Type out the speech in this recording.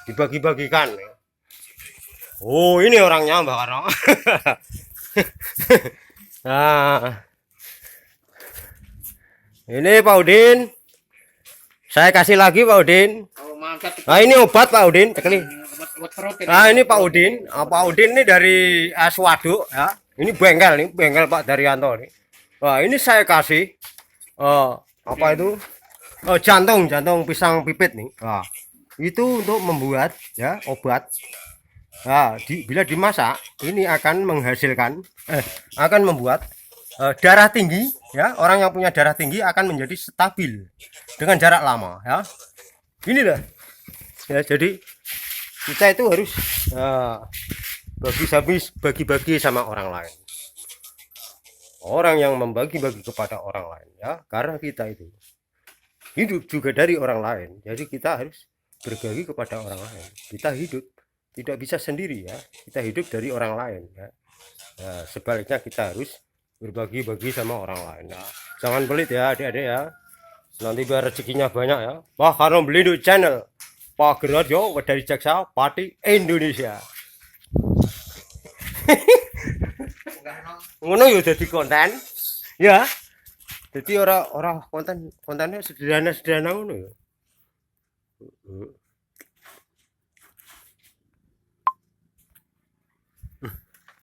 dibagi-bagikan. Oh, ini orangnya Mbak Karno. Nah, ini Pak Udin. Saya kasih lagi Pak Udin. Nah, ini obat Pak Udin. Nah, ini Pak Udin. Pak Udin ini dari Swaduk ya. Ini bengkel Pak Daryanto nih. Wah, ini saya kasih apa itu? Jantung pisang pipit nih. Wah, itu untuk membuat ya obat. Nah, bila dimasak ini akan menghasilkan akan membuat darah tinggi ya. Orang yang punya darah tinggi akan menjadi stabil dengan jarak lama ya. Inilah ya, jadi kita itu harus bagi-bagi sama orang lain. Orang yang membagi-bagi kepada orang lain ya, karena kita itu hidup juga dari orang lain. Jadi kita harus berbagi kepada orang lain. Kita hidup tidak bisa sendiri ya. Kita hidup dari orang lain ya. Nah, sebaliknya kita harus berbagi-bagi sama orang lain. Nah, jangan pelit ya adik-adik ya. Nanti biar rezekinya banyak ya. Wah, Karno Belindo channel. Pak Gerardo dari Jaksa Pati Indonesia. Ngono ya jadi konten. Ya. Jadi orang kontennya sederhana ngono ya.